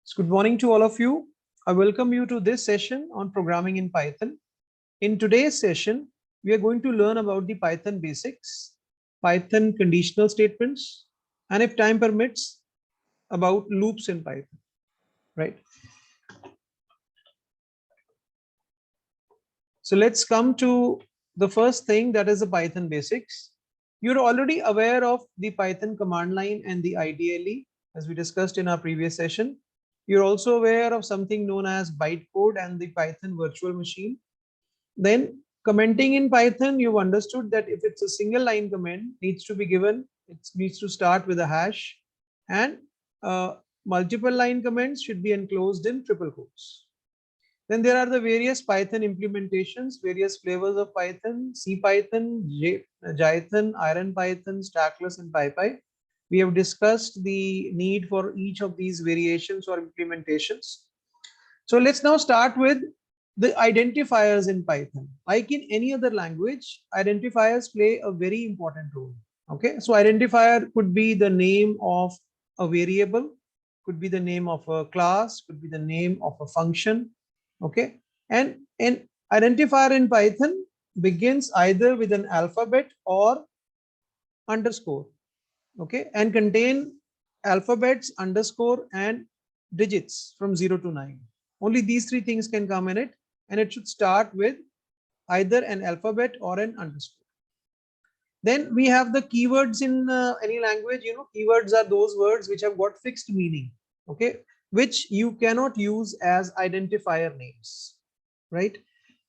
So good morning to all of you. I welcome you to this session on programming in Python. In today's session, we are going to learn about the Python basics, Python conditional statements, and if time permits, about loops in Python, right? So let's come to the first thing, that is the Python basics. You're already aware of the Python command line and the IDLE, as we discussed in our previous session. You're also aware of something known as bytecode and the Python virtual machine. Then commenting in Python, you've understood that if it's a single line comment, needs to be given, it needs to start with a hash, and multiple line comments should be enclosed in triple quotes. Then there are the various Python implementations, various flavors of Python: CPython, Jython, IronPython, Stackless, and PyPy. We have discussed the need for each of these variations or implementations. So let's now start with the identifiers in Python. Like in any other language, identifiers play a very important role. Okay, so identifier could be the name of a variable, could be the name of a class, could be the name of a function. Okay, and an identifier in Python begins either with an alphabet or underscore. Okay, and contain alphabets, underscore, and digits from 0 to 9. Only these three things can come in it, and it should start with either an alphabet or an underscore. Then we have the keywords in any language. You know, keywords are those words which have got fixed meaning, okay, which you cannot use as identifier names, right?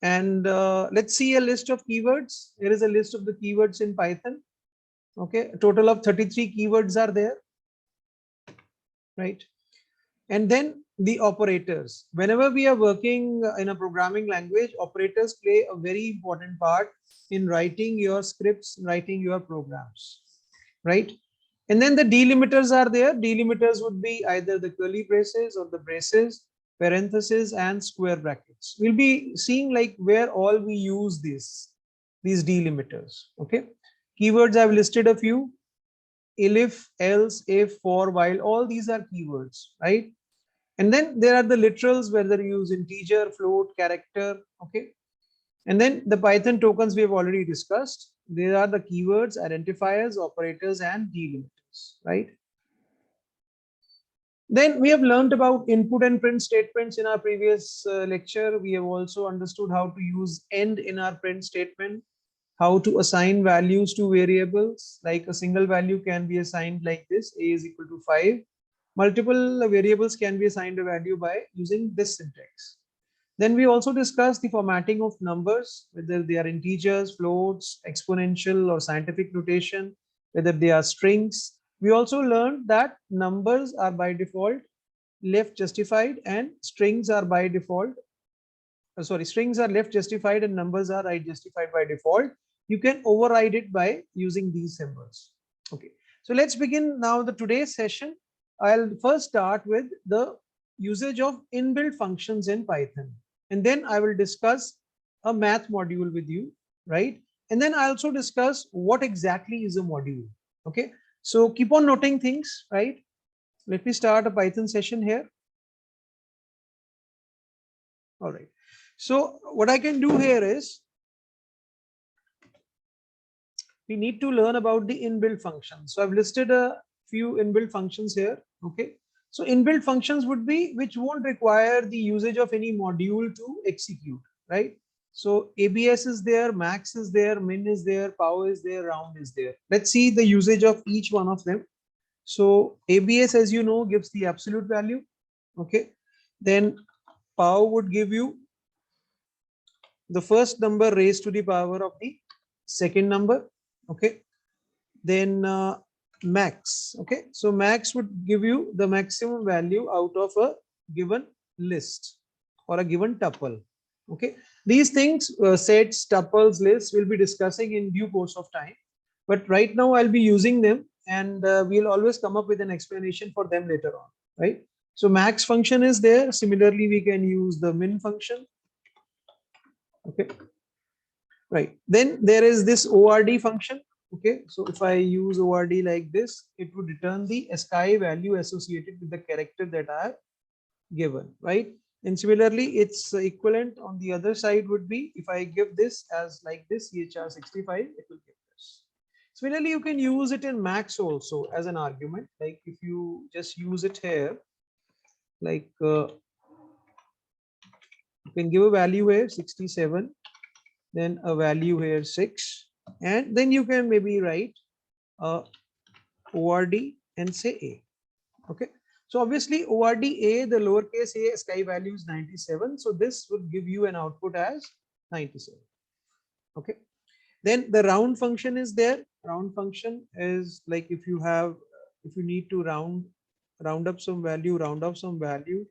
And let's see a list of keywords. Here is a list of the keywords in Python. Okay, a total of 33 keywords are there, right? And then the operators. Whenever we are working in a programming language, operators play a very important part in writing your scripts, writing your programs, right? And then the delimiters are there. Delimiters would be either the curly braces or the braces, parentheses, and square brackets. We'll be seeing like where all we use these delimiters. Okay, keywords I've listed a few: elif, else, if, for, while. All these are keywords, right? And then there are the literals, whether you use integer, float, character. Okay, and then the Python tokens we have already discussed. There are the keywords, identifiers, operators, and delimiters, right? Then we have learned about input and print statements in our previous lecture. We have also understood how to use end in our print statement, how to assign values to variables. Like a single value can be assigned like this: a is equal to 5. Multiple variables can be assigned a value by using this syntax. Then we also discussed the formatting of numbers, whether they are integers, floats, exponential, or scientific notation, whether they are strings. We also learned that numbers are by default left justified and strings are by default. Strings are left justified and numbers are right justified by default. You can override it by using these symbols. Okay, so let's begin now the today's session. I'll first start with the usage of inbuilt functions in Python, and then I will discuss a math module with you, right? And then I also discuss what exactly is a module. Okay, so keep on noting things, right? Let me start a Python session here. All right, so what I can do here is we need to learn about the inbuilt functions. So I've listed a few inbuilt functions here. Okay, so inbuilt functions would be which won't require the usage of any module to execute, right? So ABS is there, max is there, min is there, pow is there, round is there. Let's see the usage of each one of them. So ABS, as you know, gives the absolute value. Okay, then pow would give you the first number raised to the power of the second number. Okay, then max. Okay, so max would give you the maximum value out of a given list or a given tuple. Okay, these things, sets, tuples, lists, we'll be discussing in due course of time, but right now I'll be using them, and we'll always come up with an explanation for them later on, right? So max function is there. Similarly, we can use the min function. Okay, right, then there is this ORD function. Okay, so if I use ORD like this, it would return the ASCII value associated with the character that I have given, right? And similarly, its equivalent on the other side would be, if I give this as like this chr65, it will give this. Similarly, you can use it in max also as an argument. Like if you just use it here, like you can give a value here 67, then a value here 6, and then you can maybe write ord and say a. Okay, so obviously ord a, the lowercase a sky value is 97, so this would give you an output as 97. Okay, then the round function is there. Round function is like if you have, if you need to round up some value, round off some value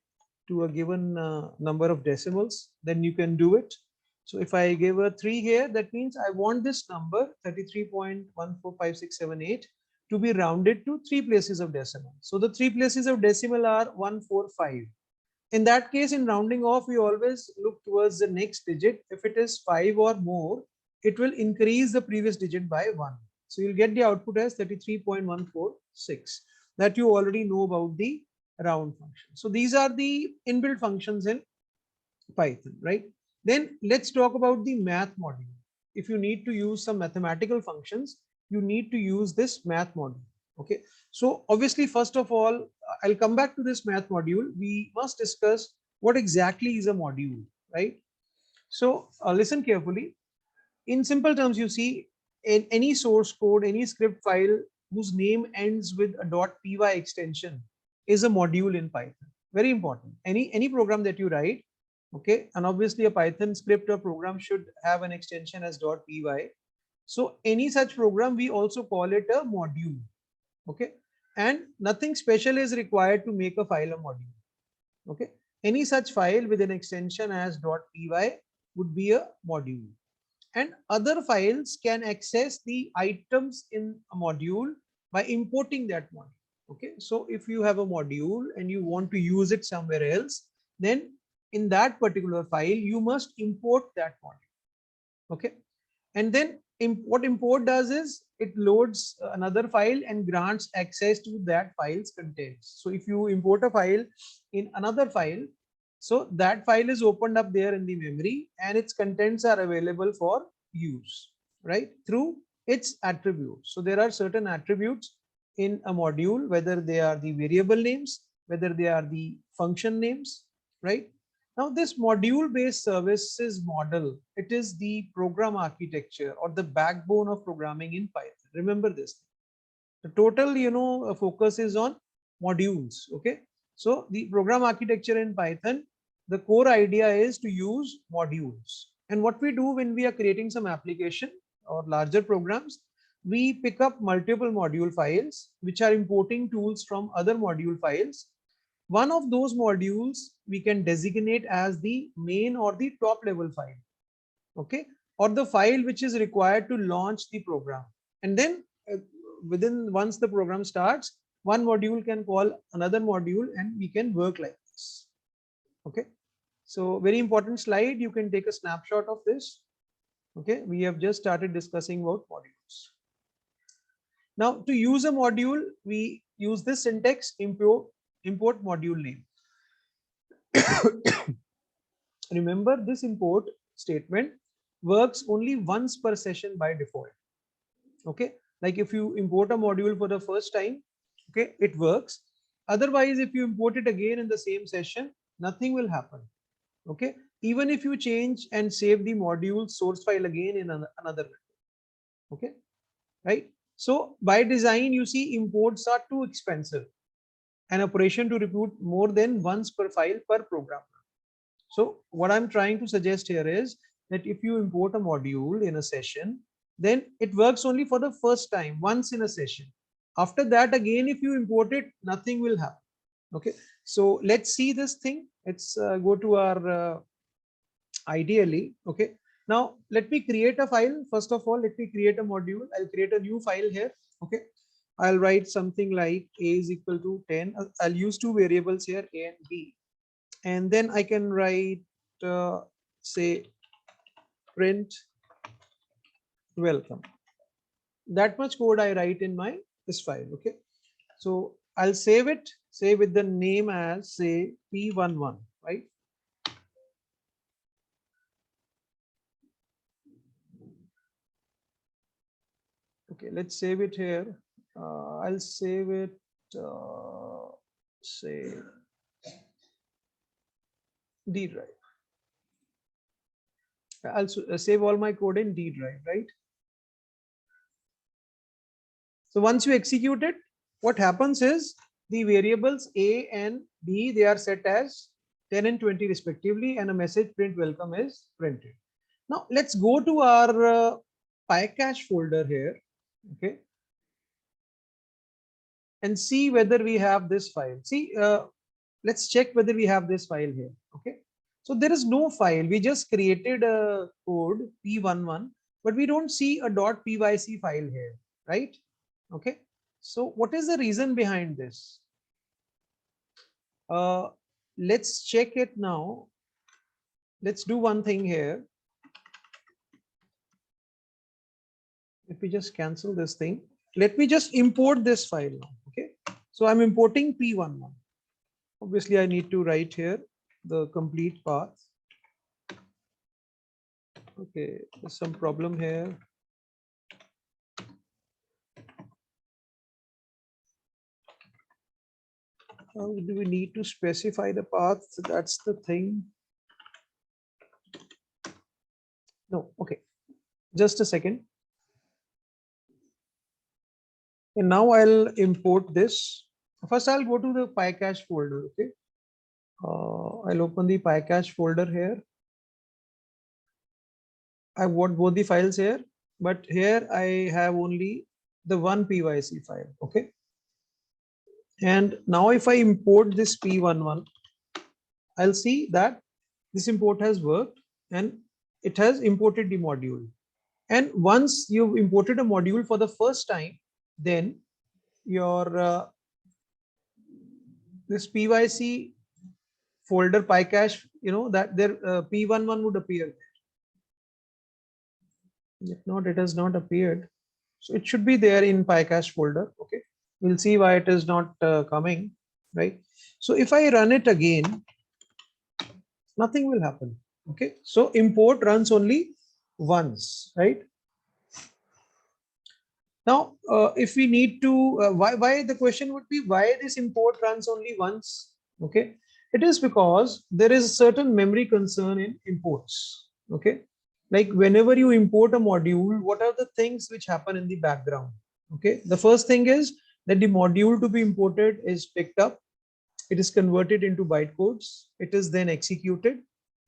to a given number of decimals, then you can do it. So if I give a 3 here, that means I want this number 33.145678 to be rounded to 3 places of decimal. So the 3 places of decimal are 145. In that case, in rounding off, we always look towards the next digit. If it is 5 or more, it will increase the previous digit by 1. So you'll get the output as 33.146. That you already know about the round function. So these are the inbuilt functions in Python, right? Then let's talk about the math module. If you need to use some mathematical functions, you need to use this math module. Okay, so obviously, first of all, I'll come back to this math module. We must discuss what exactly is a module, right? So listen carefully. In simple terms, you see, in any source code, any script file whose name ends with a .py extension is a module in Python. Very important. Any program that you write, okay, and obviously a Python script or program should have an extension as .py. So any such program, we also call it a module. Okay, and nothing special is required to make a file a module. Okay, any such file with an extension as .py would be a module, and other files can access the items in a module by importing that module. Okay, so if you have a module and you want to use it somewhere else, then in that particular file you must import that module. Okay, and then what import does is it loads another file and grants access to that file's contents. So if you import a file in another file, so that file is opened up there in the memory and its contents are available for use, right, through its attributes. So there are certain attributes in a module, whether they are the variable names, whether they are the function names, right? Now this module based services model, it is the program architecture or the backbone of programming in Python. Remember this. The total, focus is on modules. Okay. So the program architecture in Python, the core idea is to use modules. And what we do when we are creating some application or larger programs, we pick up multiple module files, which are importing tools from other module files. One of those modules we can designate as the main or the top level file, okay, or the file which is required to launch the program. And then once the program starts, one module can call another module and we can work like this. Okay, so very important slide. You can take a snapshot of this. Okay, we have just started discussing about modules. Now to use a module, we use this syntax: import module name. Remember, this import statement works only once per session by default. Okay, like if you import a module for the first time, okay, it works. Otherwise, if you import it again in the same session, nothing will happen. Okay, even if you change and save the module source file again in another window. Okay, right? So by design, you see, imports are too expensive, an operation to repeat more than once per file per program. So what I'm trying to suggest here is that if you import a module in a session, then it works only for the first time, once in a session. After that, again, if you import it, nothing will happen. Okay, so let's see this thing. Let's go to our ideally. Okay, now let me create a file. First of all, let me create a module. I'll create a new file here. Okay, I'll write something like a is equal to 10. I'll use two variables here, a and b. And then I can write, say, print welcome. That much code I write in my this file. Okay, so I'll save it. say with the name as say P11, right? Okay, let's save it here. I'll save it, say D drive. I'll save all my code in D drive, right? So once you execute it, what happens is the variables A and B, they are set as 10 and 20 respectively, and a message print welcome is printed. Now let's go to our PyCache folder here, okay, and see whether we have this file. See, let's check whether we have this file here, okay. So there is no file. We just created a code P11, but we don't see a .pyc file here, right? Okay. So what is the reason behind this? Let's check it now. Let's do one thing here. Let me just cancel this thing. Let me just import this file now. Okay. So I'm importing P11. Obviously, I need to write here the complete path. Okay, there's some problem here. How do we need to specify the path? That's the thing. No, okay. Just a second. And now I'll import this. First, I'll go to the PyCache folder. Okay. I'll open the PyCache folder here. I want both the files here, but here I have only the one PYC file. Okay. And now if I import this P11, I'll see that this import has worked and it has imported the module. And once you've imported a module for the first time, then your this PYC folder PyCache, you know, that there P11 would appear. If not, it has not appeared. So it should be there in PyCache folder. Okay. We'll see why it is not coming, right? So if I run it again, nothing will happen. Okay. So import runs only once, right? Now, if we need to, why the question would be why this import runs only once? Okay. It is because there is a certain memory concern in imports. Okay. Like whenever you import a module, what are the things which happen in the background? Okay. The first thing is that the module to be imported is picked up. It is converted into bytecodes. It is then executed,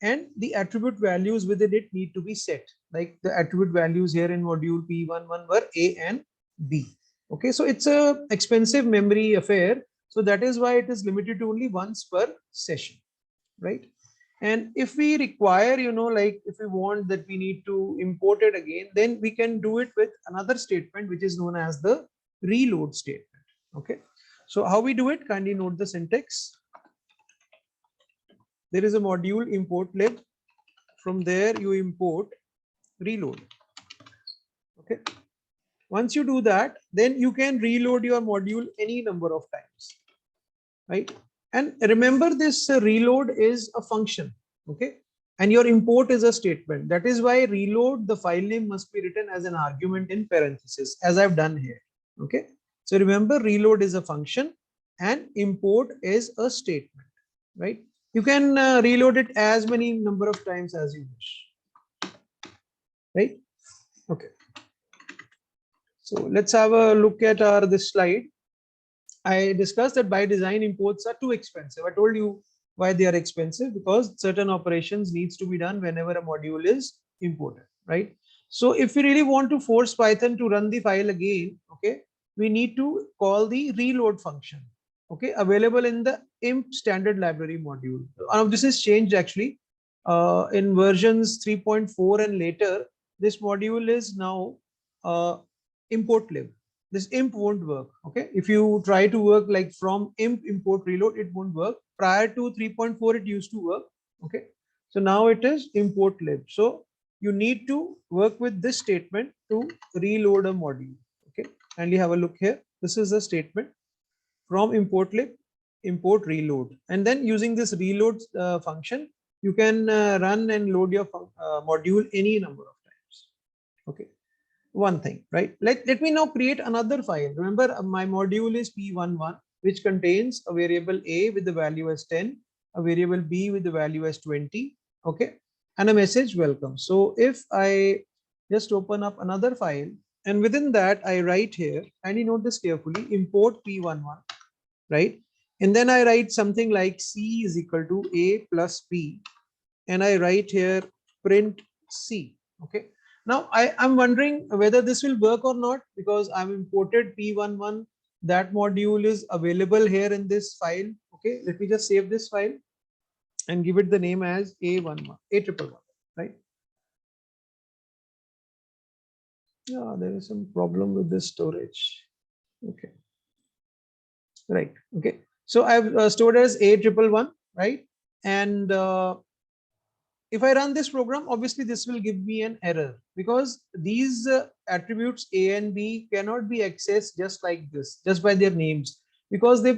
and the attribute values within it need to be set. Like the attribute values here in module P11 were A and B. Okay, so it's a expensive memory affair. So that is why it is limited to only once per session, right? And if we require, you know, like if we want that we need to import it again, then we can do it with another statement, which is known as the reload statement. Okay. So how we do it, kindly note the syntax. There is a module import lib. From there you import reload. Okay. Once you do that, then you can reload your module any number of times, right? And remember, this reload is a function. Okay. And your import is a statement. That is why reload, the file name must be written as an argument in parentheses, as I've done here. Okay. So remember, reload is a function and import is a statement, right? You can reload it as many number of times as you wish, right? Okay. So let's have a look at this slide. I discussed that by design imports are too expensive. I told you why they are expensive, because certain operations needs to be done whenever a module is imported, right? So if we really want to force Python to run the file again, okay, we need to call the reload function, okay, available in the imp standard library module. This is changed actually in versions 3.4 and later. This module is now import lib. This imp won't work. Okay, if you try to work like from imp import reload, it won't work. Prior to 3.4 it used to work. Okay, so now it is import lib. So you need to work with this statement to reload a module. Okay, and you have a look here. This is a statement from import lib. import reload. And then using this reload function, you can run and load your module any number of times. Okay. One thing, right? Let me now create another file. Remember, my module is p11, which contains a variable a with the value as 10, a variable b with the value as 20, okay, and a message welcome. So if I just open up another file, and within that I write here, and you note this carefully, import p11, right? And then I write something like c is equal to a plus b, and I write here print c, okay. Now I'm wondering whether this will work or not, because I've imported p11. That module is available here in this file. Okay, let me just save this file and give it the name as a11, a11, right? Yeah, there is some problem with this storage. Okay, right. Okay, so I've stored as a11, right? And if I run this program, obviously this will give me an error, because these attributes A and B cannot be accessed just like this, just by their names, because they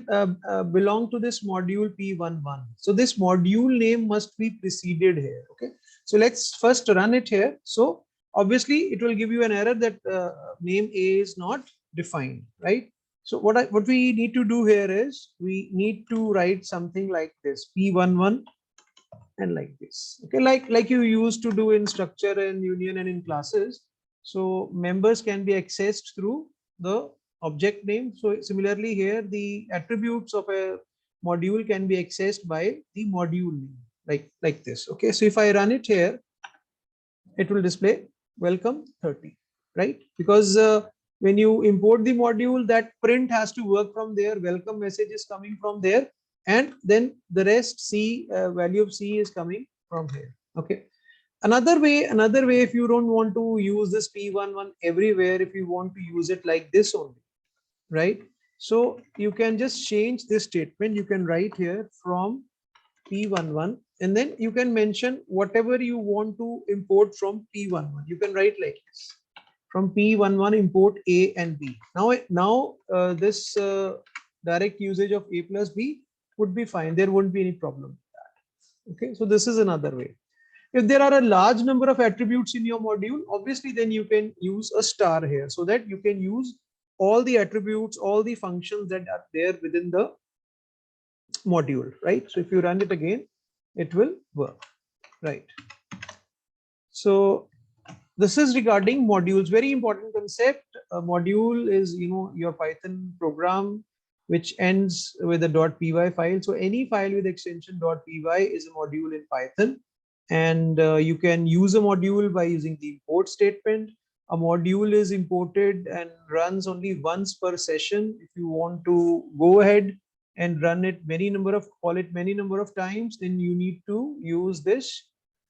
belong to this module P11. So this module name must be preceded here. Okay. So let's first run it here. So obviously it will give you an error that name A is not defined, right? So what we need to do here is we need to write something like this, P11 and like this. Okay, like you used to do in structure and union and in classes. So members can be accessed through the object name. So similarly here, the attributes of a module can be accessed by the module name, like this. Okay, so if I run it here, it will display welcome 30, right? Because when you import the module, that print has to work from there, welcome message is coming from there, and then the rest C, value of C is coming from here. Okay. Another way, if you don't want to use this P11 everywhere, if you want to use it like this only, right? So you can just change this statement. You can write here from P11, and then you can mention whatever you want to import from P11. You can write like this: from P11 import A and B. Now this direct usage of A plus B would be fine. There won't be any problem with that. Okay, so this is another way. If there are a large number of attributes in your module, obviously then you can use a star here, so that you can use all the attributes, all the functions that are there within the module, right? So if you run it again, it will work, right? So this is regarding modules, very important concept. A module is, your Python program which ends with a .py file. So any file with extension .py is a module in Python, and you can use a module by using the import statement. A module is imported and runs only once per session. If you want to go ahead and run it many number of times, then you need to use this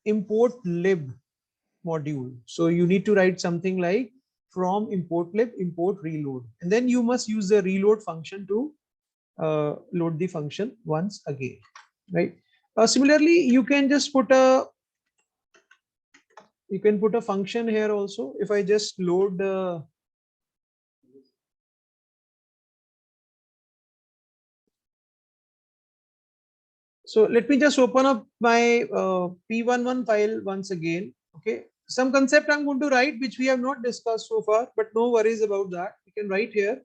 import lib module. So you need to write something like from import lib import reload, and then you must use the reload function to load the function once again, right? Similarly, you can just put a function here also. If I just load so let me just open up my P11 file once again. Okay, some concept I'm going to write which we have not discussed so far, but no worries about that. You can write here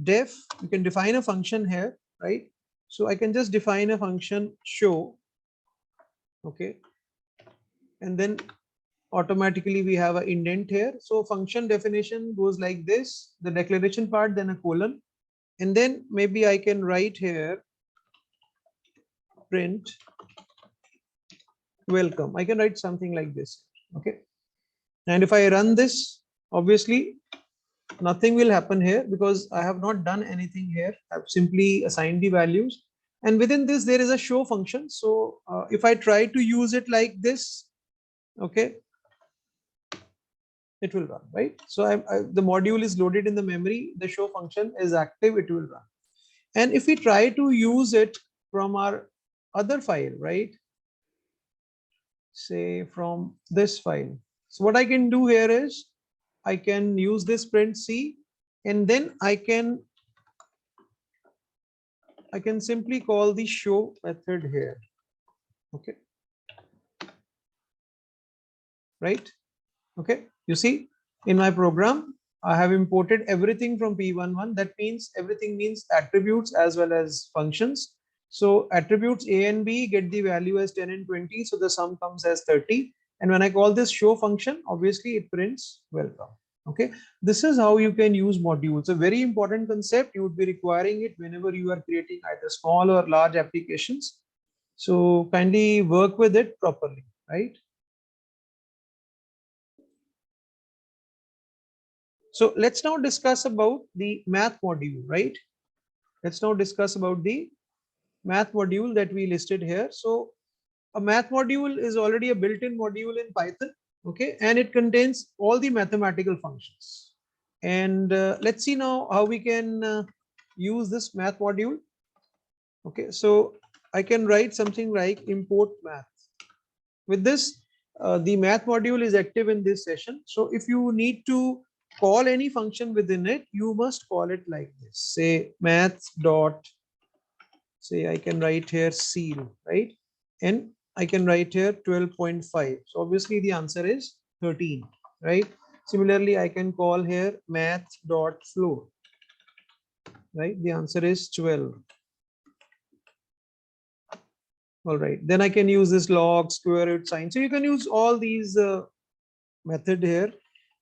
def, you can define a function here, right? So I can just define a function show, okay, and then automatically we have an indent here. So function definition goes like this, the declaration part, then a colon, and then maybe I can write here print welcome. I can write something like this, okay. And if I run this, obviously nothing will happen here because I have not done anything here. I've simply assigned the values, and within this there is a show function. So if I try to use it like this, okay, it will run, right? So the module is loaded in the memory, the show function is active, it will run. And if we try to use it from our other file, right, say from this file, so what I can do here is I can use this print C, and then I can I can simply call the show method here. Okay. Right. Okay. You see, in my program, I have imported everything from P11. That means everything means attributes as well as functions. So attributes A and B get the value as 10 and 20. So the sum comes as 30. And when I call this show function, obviously it prints welcome. Okay. This is how you can use modules. A very important concept. You would be requiring it whenever you are creating either small or large applications. So kindly work with it properly, right? So let's now discuss about the math module, right? Let's now discuss about the math module that we listed here. So a math module is already a built-in module in Python, okay? And it contains all the mathematical functions. And let's see now how we can use this math module. Okay, so I can write something like import math. With this, the math module is active in this session. So if you need to call any function within it, you must call it like this. Say math dot, say I can write here seal, right? And I can write here 12.5. So obviously the answer is 13, right? Similarly, I can call here math dot floor, right? The answer is 12. All right, then I can use this log, square root, sine. So you can use all these method here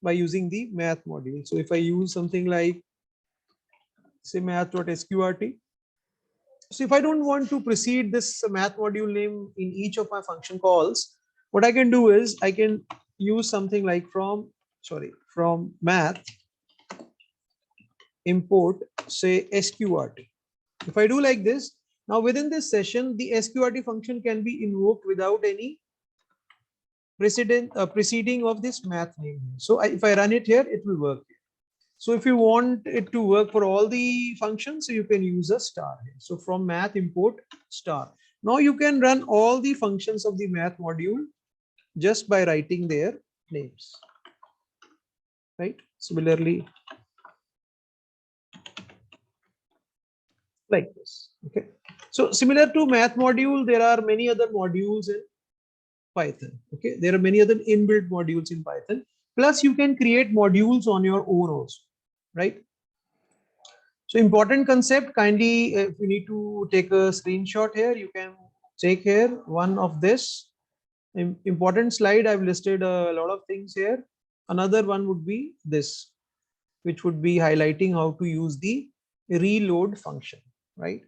by using the math module. So if I use something like say math.sqrt, so if I don't want to precede this math module name in each of my function calls, what I can do is I can use something like from math import say sqrt. If I do like this, now within this session, the sqrt function can be invoked without any preceding of this math name. So if I run it here, it will work. So if you want it to work for all the functions, so you can use a star here. So from math import star. Now you can run all the functions of the math module just by writing their names, right? Similarly, like this. Okay. So similar to math module, there are many other modules in Python. Okay. There are many other inbuilt modules in Python. Plus you can create modules on your own also, right? So important concept, kindly, if you need to take a screenshot here, you can take here one of this important slide. I've listed a lot of things here. Another one would be this, which would be highlighting how to use the reload function, right?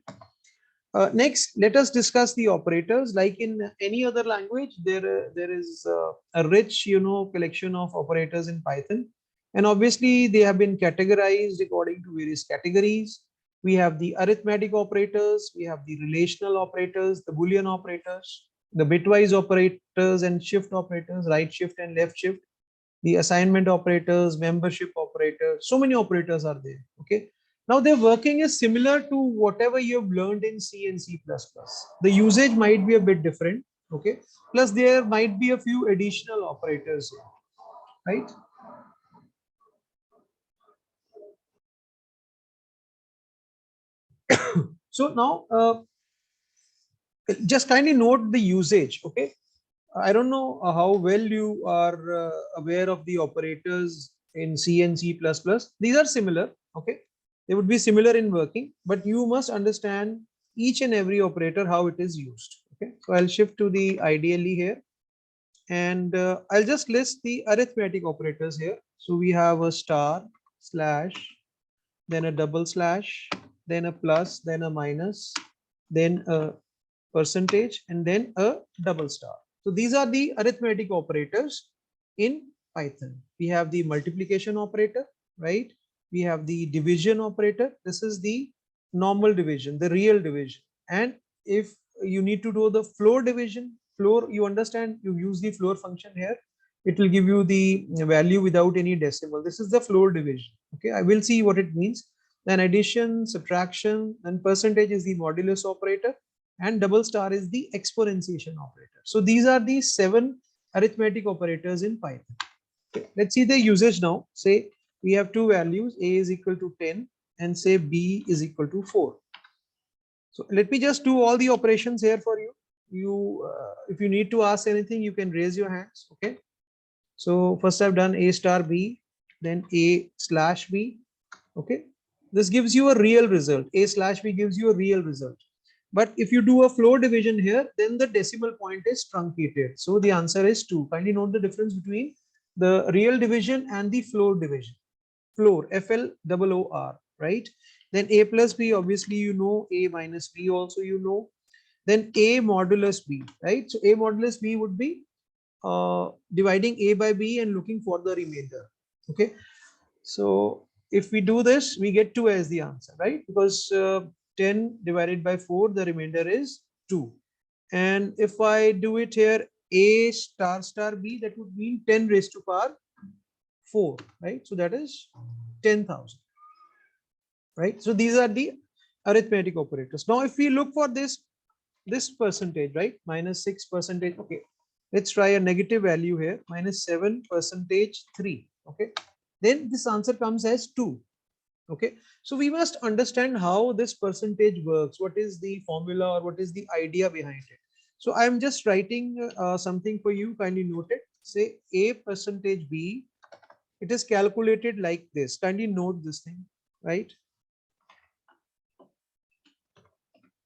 Next, let us discuss the operators. Like in any other language, there is a rich, collection of operators in Python, and obviously they have been categorized according to various categories. We have the arithmetic operators, we have the relational operators, the Boolean operators, the bitwise operators and shift operators, right shift and left shift, the assignment operators, membership operators. So many operators are there. Okay. Now their working is similar to whatever you have learned in C and C++. The usage might be a bit different. Okay. Plus there might be a few additional operators here, right? So now just kindly note the usage. Okay. I don't know how well you are aware of the operators in C and C++. These are similar. Okay. They would be similar in working, but you must understand each and every operator, how it is used. Okay. So I'll shift to the ideally here, and I'll just list the arithmetic operators here. So we have a star, slash, then a double slash, then a plus, then a minus, then a percentage, and then a double star. So these are the arithmetic operators in Python. We have the multiplication operator, right? We have the division operator. This is the normal division, the real division. And if you need to do the floor division, floor, you understand, you use the floor function here. It will give you the value without any decimal. This is the floor division. Okay, I will see what it means. Then addition, subtraction, then percentage is the modulus operator, and double star is the exponentiation operator. So these are the 7 arithmetic operators in Python. Okay, let's see the usage now. Say we have two values, a is equal to 10 and say b is equal to 4. So let me just do all the operations here for you. If you need to ask anything, you can raise your hands. Okay. So first I've done A star B, then A slash B. Okay. This gives you a real result. A slash B gives you a real result. But if you do a floor division here, then the decimal point is truncated. So the answer is 2. Kindly note the difference between the real division and the floor division. Floor, FLOOR, right? Then A plus B, obviously you know, A minus B also you know. Then A modulus B, right? So A modulus B would be dividing A by B and looking for the remainder. Okay. So if we do this, we get 2 as the answer, right? Because 10 divided by 4, the remainder is 2. And if I do it here, A star star B, that would mean 10 raised to power 4, right? So that is 10,000, right? So these are the arithmetic operators. Now, if we look for this percentage, right? Minus 6 percentage. Okay. Let's try a negative value here. Minus 7 percentage 3. Okay. Then this answer comes as 2. Okay. So we must understand how this percentage works. What is the formula or what is the idea behind it? So I'm just writing something for you. Kindly note it. Say A percentage B. It is calculated like this. Kindly note this thing, right?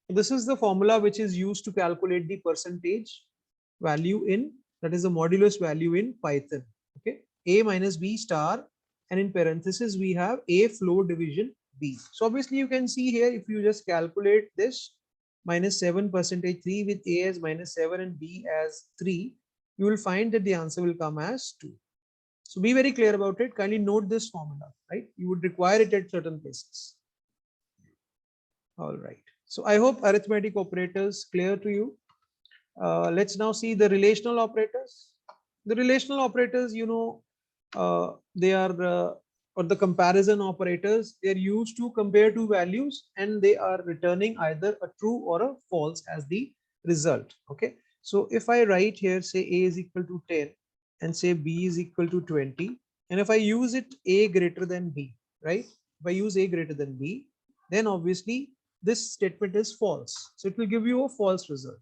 This is the formula which is used to calculate the percentage value in, that is the modulus value in Python. Okay. A minus B star, and in parenthesis we have A floor division B. So obviously you can see here, if you just calculate this minus 7 percentage 3 with A as minus 7 and B as 3, you will find that the answer will come as 2. So be very clear about it. Kindly note this formula, right? You would require it at certain places. All right. So I hope arithmetic operators clear to you. Let's now see the relational operators. The relational operators, you know, they are or the comparison operators. They are used to compare two values, and they are returning either a true or a false as the result. Okay. So if I write here, say A is equal to 10 and say B is equal to 20, and if I use it A greater than B, right? If I use A greater than B, then obviously this statement is false. So it will give you a false result.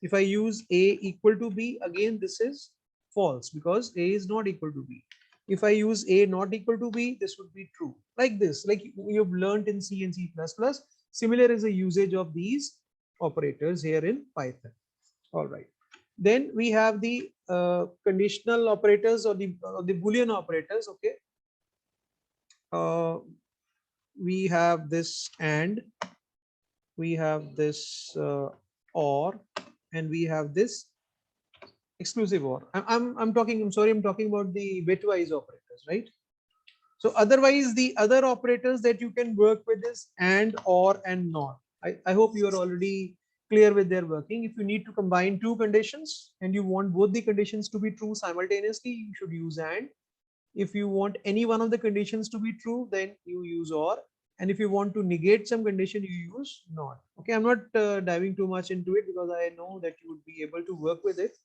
If I use A equal to B, again this is false because A is not equal to B. If I use A not equal to B, this would be true. Like this, like you've learned in C and C++. Similar is the usage of these operators here in Python. All right. Then we have the conditional operators or the Boolean operators. Okay. We have this and, we have this or, and we have this exclusive or. I'm talking about the bitwise operators, right? So otherwise the other operators that you can work with is and, or, and not. I hope you are already clear with their working. If you need to combine two conditions and you want both the conditions to be true simultaneously, you should use and. If you want any one of the conditions to be true, then you use or. And if you want to negate some condition, you use not. Okay, I'm not diving too much into it because I know that you would be able to work with it,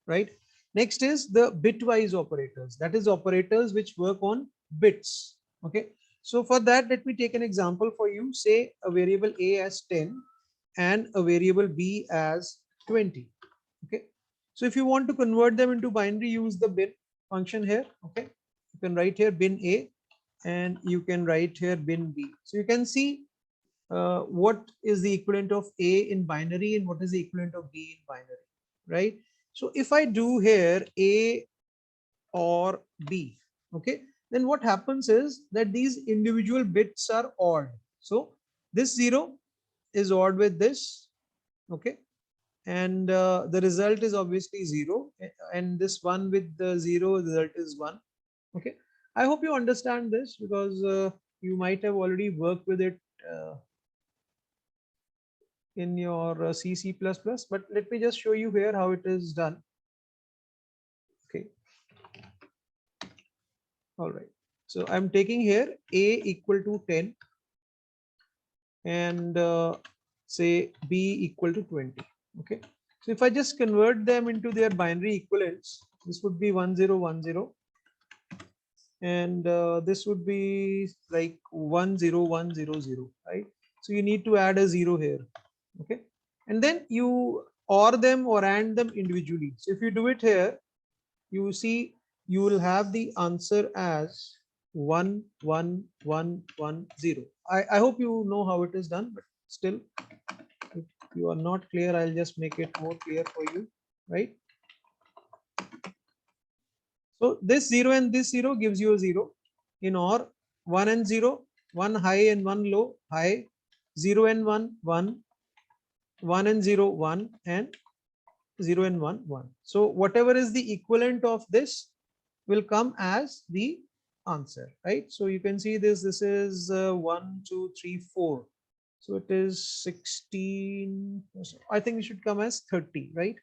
right? Next is the bitwise operators. That is operators which work on bits. Okay, so for that, let me take an example for you. Say a variable A as 10 and a variable B as 20. Okay, so if you want to convert them into binary, use the bin function here. Okay, you can write here bin A and you can write here bin B. So you can see what is the equivalent of A in binary and what is the equivalent of B in binary, right? So if I do here A or B, okay, then what happens is that these individual bits are odd. So this 0 is odd with this, okay, and the result is obviously 0, and this 1 with the 0 result is 1. Okay, I hope you understand this because you might have already worked with it in your C++, but let me just show you here how it is done. Okay. All right. So I'm taking here A equal to 10 and say B equal to 20. Okay. So if I just convert them into their binary equivalents, this would be 1010 and this would be like 10100, right? So you need to add a 0 here. Okay. And then you OR them or AND them individually. So if you do it here, you see you will have the answer as 1 1 1 1 0. I hope you know how it is done, but still, if you are not clear, I'll just make it more clear for you, right? So this 0 and this 0 gives you a 0. In OR, 1 and 0, 1 high and 1 low, high, 0 and 1, 1, 1 and 0, 1, and 0 and 1, 1. So whatever is the equivalent of this will come as the answer, right? So you can see this is 1 2 3 4. So it is 16. I think it should come as 30, right?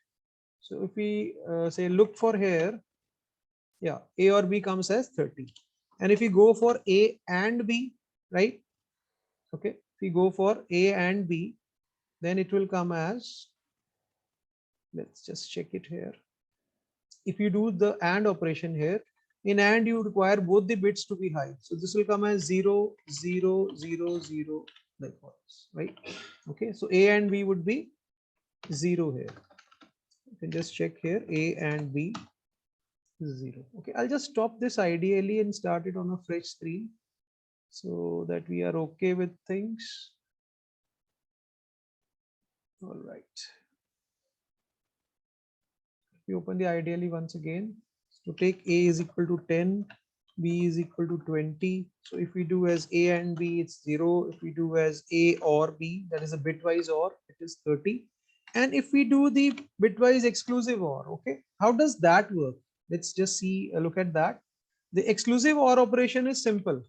So if we say look for here, yeah, A or B comes as 30. And if we go for A and B, right? Okay, if we go for A and B, then it will come as, let's just check it here. If you do the AND operation here, in AND you require both the bits to be high. So this will come as 0 0 0 0 like this, right? Okay, so A and B would be 0 here. You can just check here, A and B is 0. Okay, I'll just stop this ideally and start it on a fresh screen so that we are okay with things. All right. We open the ideally once again. So take A is equal to 10, B is equal to 20. So if we do as A and B, it's 0. If we do as A or B, that is a bitwise OR, it is 30. And if we do the bitwise exclusive OR, okay, how does that work? Let's just see, look at that. The exclusive OR operation is simple.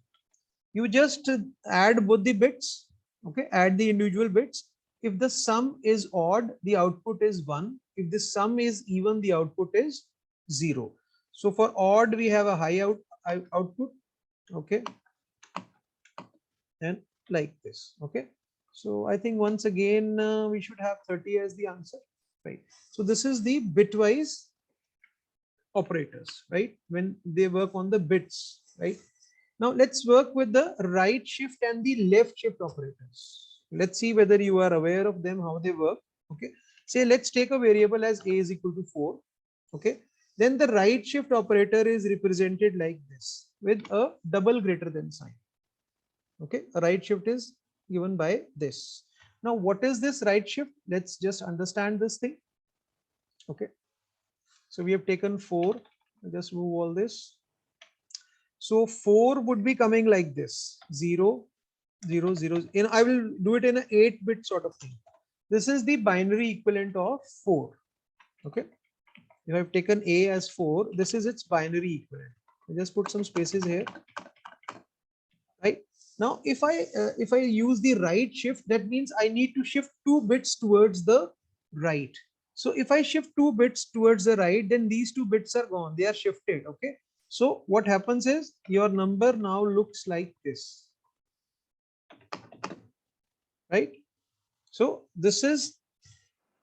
You just add both the bits, okay, add the individual bits. If the sum is odd, the output is 1. If the sum is even, the output is 0. So for odd, we have a high output, okay, and like this, okay. So I think once again, we should have 30 as the answer, right? So this is the bitwise operators, right? When they work on the bits, right? Now let's work with the right shift and the left shift operators. Let's see whether you are aware of them, how they work. Okay. Say let's take a variable as a is equal to 4. Okay. Then the right shift operator is represented like this with a double greater than sign. Okay. A right shift is given by this. Now what is this right shift? Let's just understand this thing. Okay. So we have taken 4. I'll just move all this. So 4 would be coming like this, 0 0 0. I will do it in an 8-bit sort of thing. This is the binary equivalent of 4. Okay. If I've taken A as 4, this is its binary equivalent. I just put some spaces here. Right. Now, if I use the right shift, that means I need to shift 2 bits towards the right. So if I shift 2 bits towards the right, then these 2 bits are gone. They are shifted. Okay. So what happens is your number now looks like this. Right. So this is,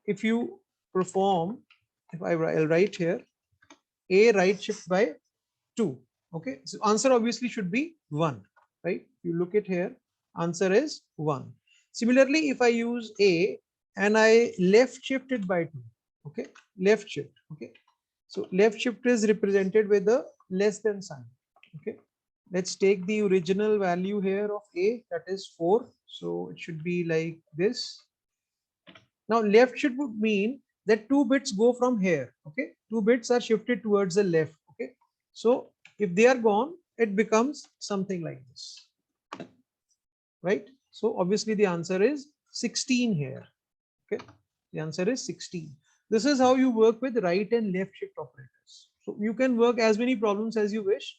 if you perform, if I'll write here, A right shift by 2. Okay. So answer obviously should be 1. Right. You look at here, answer is 1. Similarly, if I use A and I left shift it by 2. Okay. Left shift. Okay. So left shift is represented with a less than sign. Okay. Let's take the original value here of A, that is 4. So it should be like this. Now left shift would mean that 2 bits go from here. Okay. 2 bits are shifted towards the left. Okay. So if they are gone, it becomes something like this. Right. So obviously the answer is 16 here. Okay. The answer is 16. This is how you work with right and left shift operators. So you can work as many problems as you wish.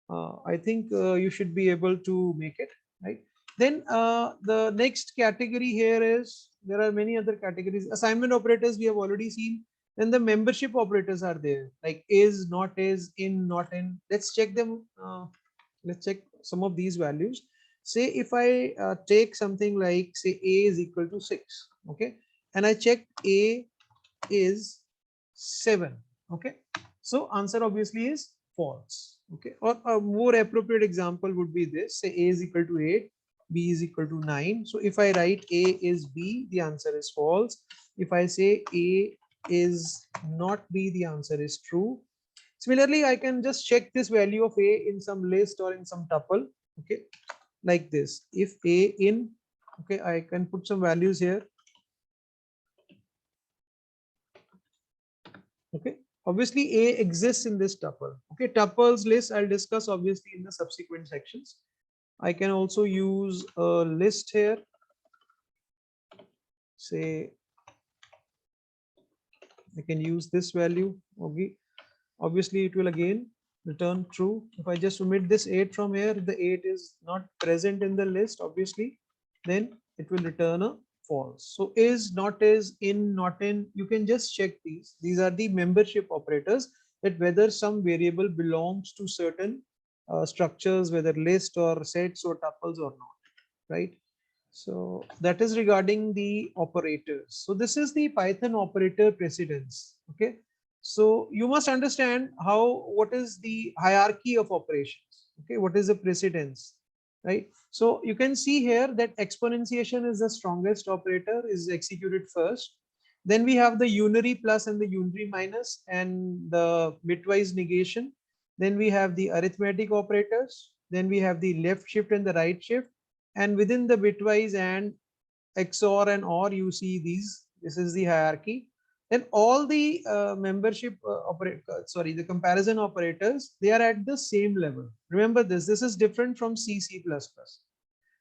I think you should be able to make it, right? Then the next category here is, there are many other categories. Assignment operators we have already seen. Then the membership operators are there, like is, not is, in, not in. Let's check them. Let's check some of these values. Say if I take something like, say A is equal to 6, okay, and I check A is 7, okay, so answer obviously is false. Okay, or a more appropriate example would be this, say A is equal to 8 B is equal to 9. So if I write A is B, the answer is false. If I say A is not B, the answer is true. Similarly, I can just check this value of A in some list or in some tuple. Okay, like this. If A in, okay, I can put some values here. Okay, obviously A exists in this tuple. Okay, tuples list I'll discuss obviously in the subsequent sections. I can also use a list here. Say I can use this value. Okay, obviously it will again return true. If I just omit this 8 from here, the 8 is not present in the list, obviously, then it will return a false. So is, not is, in, not in, you can just check these. These are the membership operators, that whether some variable belongs to certain structures, whether list or sets or tuples or not, right? So that is regarding the operators. So this is the Python operator precedence. Okay. So you must understand what is the hierarchy of operations. Okay. What is the precedence, right? So you can see here that exponentiation is the strongest operator, is executed first. Then we have the unary plus and the unary minus and the bitwise negation. Then we have the arithmetic operators. Then we have the left shift and the right shift. And within the bitwise and XOR and OR, you see these. This is the hierarchy. Then all the the comparison operators, they are at the same level. Remember this. This is different from C++.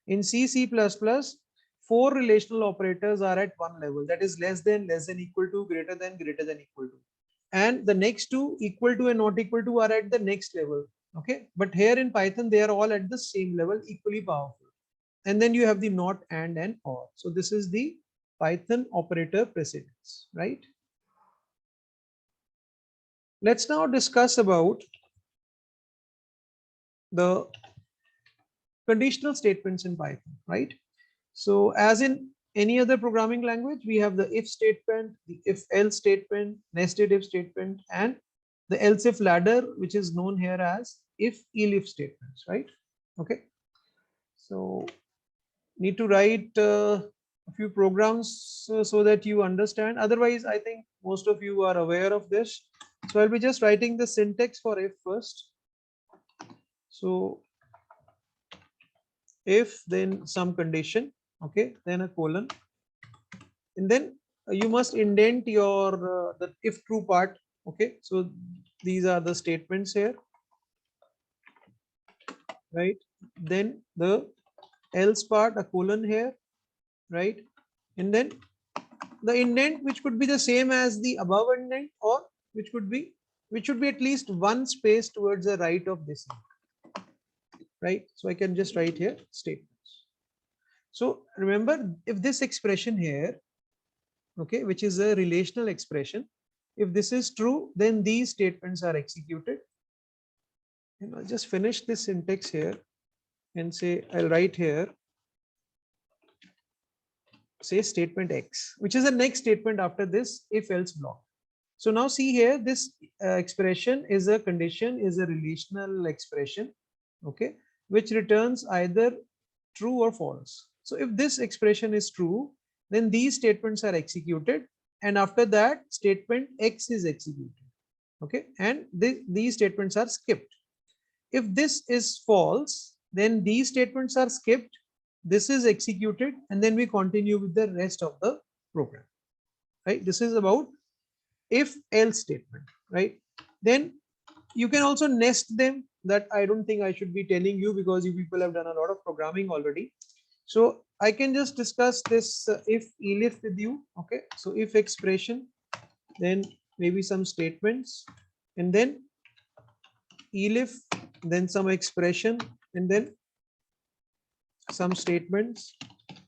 In C++, 4 relational operators are at one level. That is less than, equal to, greater than, equal to. And the next two, equal to and not equal to, are at the next level. Okay. But here in Python, they are all at the same level, equally powerful. And then you have the not, and or. So this is the Python operator precedence, right? Let's now discuss about the conditional statements in Python, right? So as in any other programming language, we have the if statement, the if else statement, nested if statement, and the else if ladder, which is known here as if elif statements, right? Okay. So need to write a few programs so that you understand. Otherwise, I think most of you are aware of this. So I'll be just writing the syntax for if first. So if, then some condition, okay, then a colon, and then you must indent your the if true part. Okay, so these are the statements here, right? Then the else part, a colon here, right? And then the indent, which could be the same as the above indent, or which should be at least one space towards the right of this, right? So I can just write here statements. So remember, if this expression here, okay, which is a relational expression, if this is true, then these statements are executed. And I'll just finish this syntax here and say I'll write here, say statement X, which is the next statement after this if else block. So now see here, this expression is a condition, is a relational expression, okay, which returns either true or false. So if this expression is true, then these statements are executed, and after that statement X is executed, okay, and these statements are skipped. If this is false, then these statements are skipped, this is executed, and then we continue with the rest of the program, right? This is about if else statement, right? Then you can also nest them. That I don't think I should be telling you, because you people have done a lot of programming already. So I can just discuss this if elif with you. Okay, so if expression, then maybe some statements, and then elif, then some expression, and then some statements.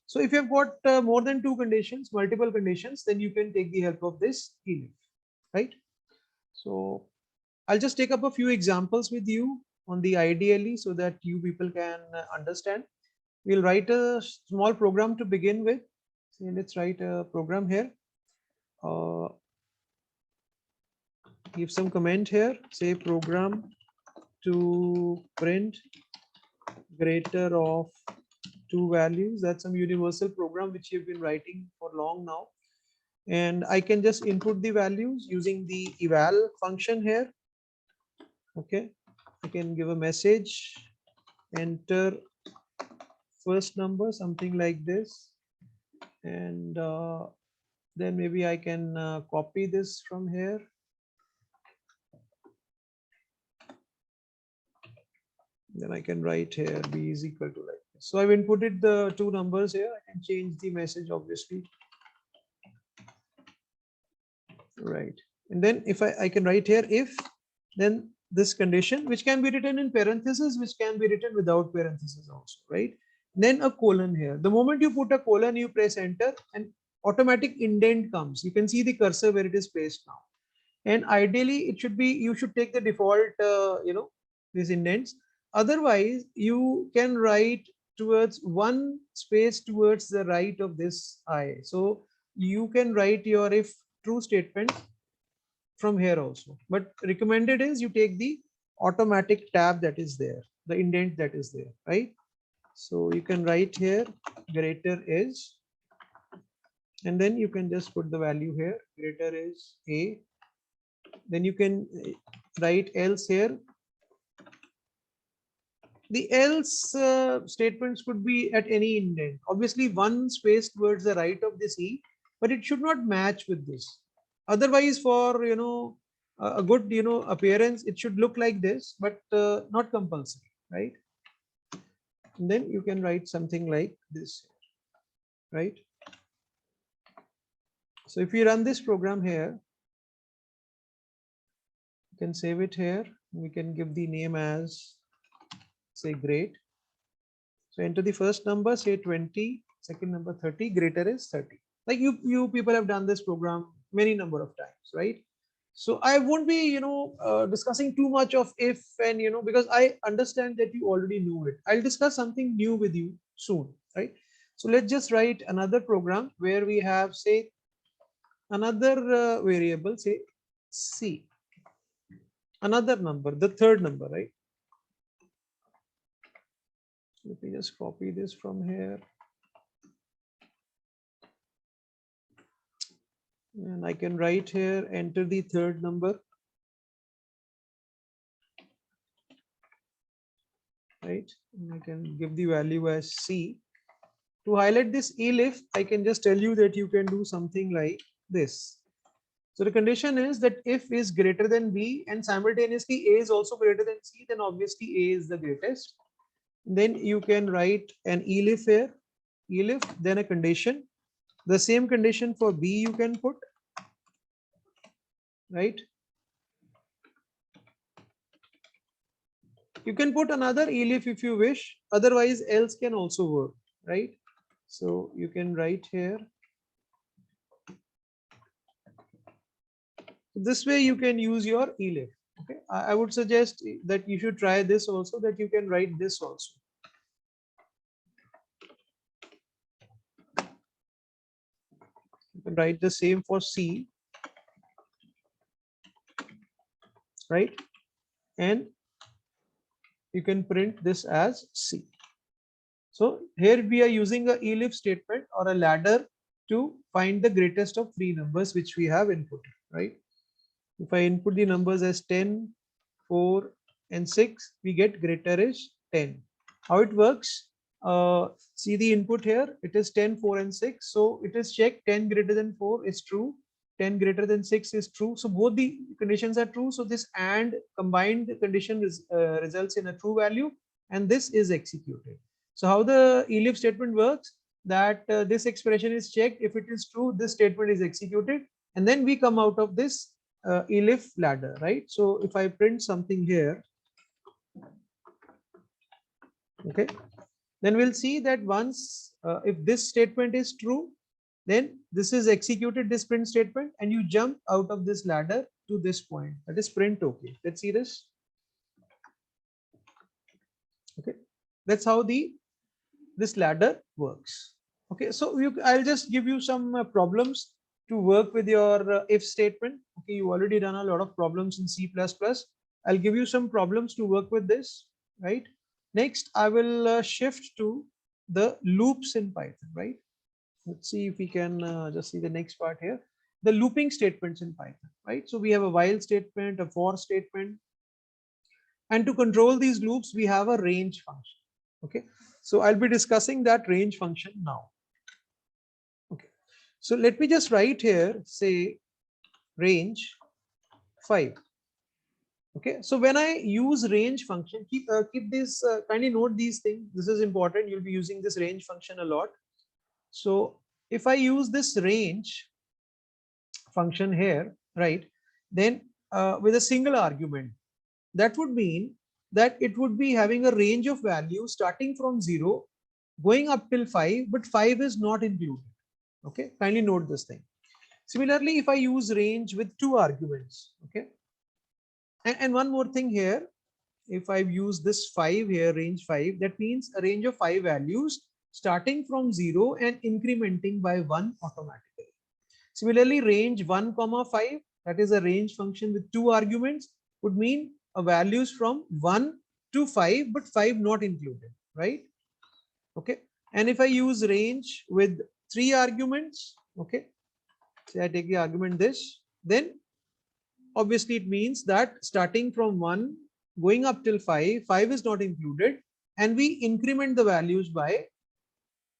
So if you've got more than two conditions, multiple conditions, then you can take the help of this elif, right? So I'll just take up a few examples with you on the ideally, so that you people can understand. We'll write a small program to begin with. So let's write a program here. Give some comment here. Say program to print greater of two values. That's some universal program which you've been writing for long now. And I can just input the values using the eval function here. Okay, I can give a message, enter first number, something like this, and then maybe I can copy this from here. Then I can write here b is equal to like this. So I've inputted the two numbers here. I can change the message obviously. Right. And then if I can write here if, then this condition, which can be written in parentheses, which can be written without parentheses also, right? Then a colon here. The moment you put a colon, you press enter and automatic indent comes. You can see the cursor where it is placed now. And ideally it should be, you should take the default, these indents. Otherwise you can write towards one space towards the right of this I. So you can write your if true statement from here also, but recommended is you take the automatic tab that is there, the indent that is there, right? So you can write here greater is, and then you can just put the value here, greater is a. Then you can write else here. The else statements could be at any indent. Obviously one space towards the right of this e, but it should not match with this. Otherwise, for a good appearance, it should look like this, but not compulsory, right? And then you can write something like this, right? So if we run this program here, you can save it here. We can give the name as, say, great. So enter the first number, say 20, second number 30, greater is 30. Like you people have done this program many number of times, right? So I won't be discussing too much of if and because I understand that you already know it. I'll discuss something new with you soon, right? So let's just write another program where we have, say, another variable, say c, another number, the third number, right? Let me just copy this from here. And I can write here, enter the third number, right? And I can give the value as C. To highlight this elif, I can just tell you that you can do something like this. So the condition is that if is greater than B and simultaneously A is also greater than C, then obviously A is the greatest. Then you can write an elif here, elif, then a condition. The same condition for B you can put, right? You can put another elif if you wish, otherwise else can also work, right? So you can write here. This way you can use your elif. Okay, I would suggest that you should try this also, that you can write this also. You can write the same for C, right? And you can print this as C. So here we are using a elif statement or a ladder to find the greatest of three numbers which we have inputted, right? If I input the numbers as 10, 4, and 6, we get greater is 10. How it works? See the input here, it is 10, 4, and 6. So it is checked 10 greater than 4 is true, 10 greater than 6 is true. So both the conditions are true. So this and combined condition results in a true value, and this is executed. So how the elif statement works, that this expression is checked. If it is true, this statement is executed, and then we come out of this elif ladder, right? So if I print something here, okay, then we'll see that once if this statement is true, then this is executed, this print statement, and you jump out of this ladder to this point, that is print okay. Let's see this. Okay, that's how this ladder works. Okay, so I'll just give you some problems to work with your if statement. Okay, you already done a lot of problems in C++. I'll give you some problems to work with this, right? Next, I will shift to the loops in Python, right? Let's see if we can just see the next part here. The looping statements in Python, right? So we have a while statement, a for statement, and to control these loops, we have a range function. Okay, so I'll be discussing that range function now. Okay, so let me just write here, say range 5. Okay, so when I use range function, keep this, kindly note these things. This is important. You'll be using this range function a lot. So if I use this range function here, right, then with a single argument, that would mean that it would be having a range of values starting from 0 going up till 5, but 5 is not included. Okay, kindly note this thing. Similarly, if I use range with 2 arguments, okay, and one more thing here, if I've used this 5 here, range 5, that means a range of 5 values starting from 0 and incrementing by 1 automatically. Similarly, range 1 comma 5, that is a range function with 2 arguments, would mean a values from 1 to 5, but 5 not included, right? Okay, and if I use range with 3 arguments, okay, say I take the argument this, then obviously it means that starting from 1 going up till 5, 5 is not included, and we increment the values by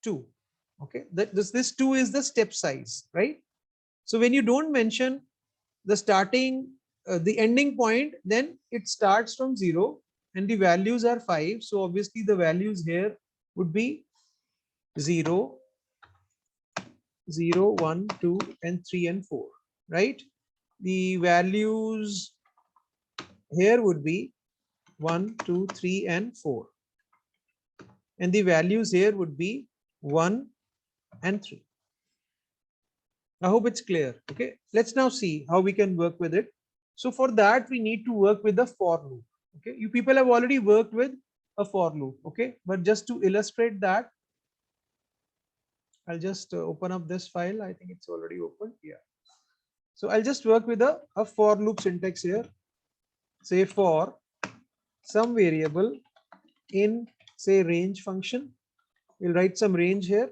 2. Okay, this 2 is the step size, right? So when you don't mention the starting, the ending point, then it starts from 0 and the values are 5. So obviously the values here would be 0, 0, 1, 2, and 3 and 4, right? The values here would be 1, 2, 3, and 4. And the values here would be 1 and 3. I hope it's clear. Okay, let's now see how we can work with it. So for that, we need to work with the for loop. Okay, you people have already worked with a for loop. Okay, but just to illustrate that, I'll just open up this file. I think it's already open. Yeah. So I'll just work with a for loop syntax here. Say for some variable in, say, range function. We'll write some range here.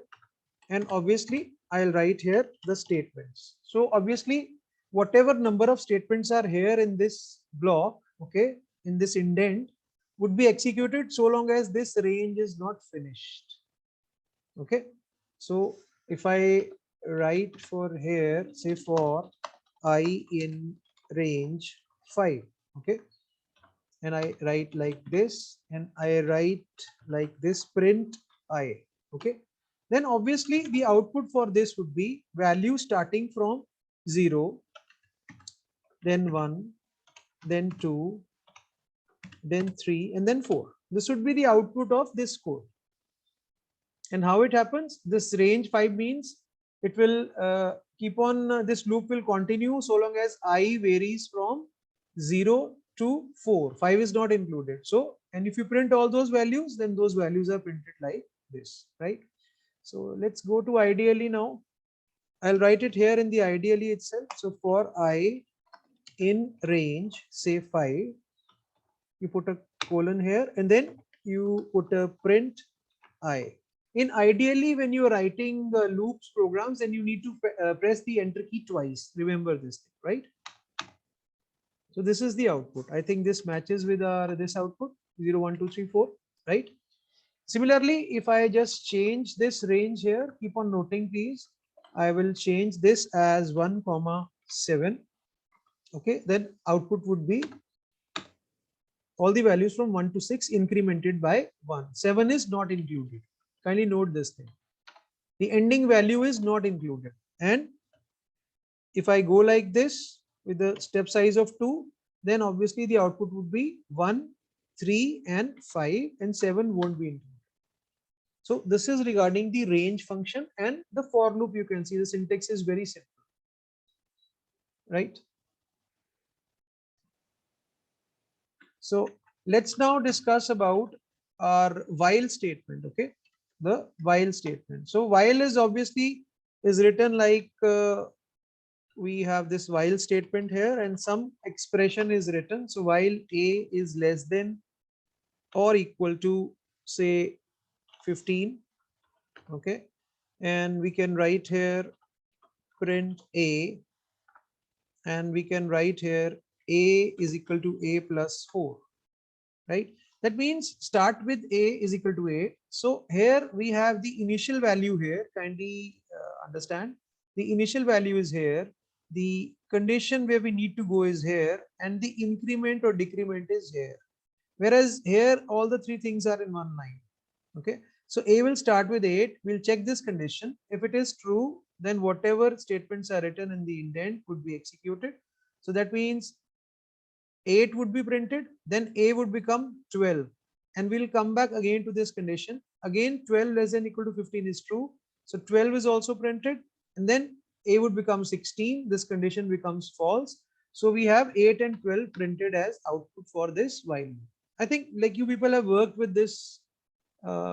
And obviously, I'll write here the statements. So obviously, whatever number of statements are here in this block, okay, in this indent, would be executed so long as this range is not finished. Okay, so if I write for here, say for I in range 5, okay, and I write like this, and I write like this, print I, okay, then obviously the output for this would be value starting from 0, then 1, then 2, then 3, and then 4. This would be the output of this code. And how it happens? This range 5 means it will keep on, this loop will continue so long as I varies from 0 to 4. 5 is not included. So, and if you print all those values, then those values are printed like this, right? So let's go to ideally now. I'll write it here in the ideally itself. So for I in range, say 5, you put a colon here, and then you put a print I. In ideally, when you're writing the loops programs, then you need to press the enter key twice. Remember this thing, right? So this is the output. I think this matches with our this output 0, 1, 2, 3, 4, right? Similarly, if I just change this range here, keep on noting please. I will change this as 1, 7. Okay, then output would be all the values from 1 to 6 incremented by 1. 7 is not included. Kindly note this thing. The ending value is not included. And if I go like this with the step size of 2, then obviously the output would be 1, 3, and 5, and 7 won't be included. So this is regarding the range function, and the for loop. You can see the syntax is very simple, right? So let's now discuss about our while statement. Okay, the while statement. So while is obviously is written like we have this while statement here, and some expression is written. So while a is less than or equal to say 15, Okay, and we can write here print a, and we can write here a is equal to a plus 4, right? That means start with a is equal to a. So here we have the initial value here. Kindly understand, the initial value is here, the condition where we need to go is here, and the increment or decrement is here. Whereas here all the three things are in one line. Okay, so a will start with 8. We'll check this condition. If it is true, then whatever statements are written in the indent would be executed. So that means 8 would be printed, then a would become 12, and we'll come back again to this condition. Again 12 less than equal to 15 is true, so 12 is also printed, and then a would become 16. This condition becomes false. So we have 8 and 12 printed as output for this while loop. I think like you people have worked with this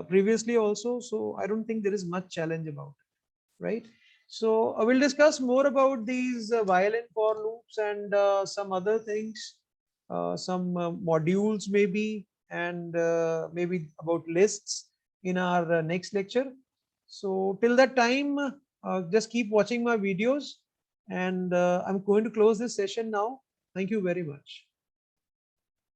previously also, so I don't think there is much challenge about it, right? So we'll discuss more about these while and for loops and some other things, some modules maybe, and maybe about lists in our next lecture. So till that time, just keep watching my videos, and I'm going to close this session now. Thank you very much.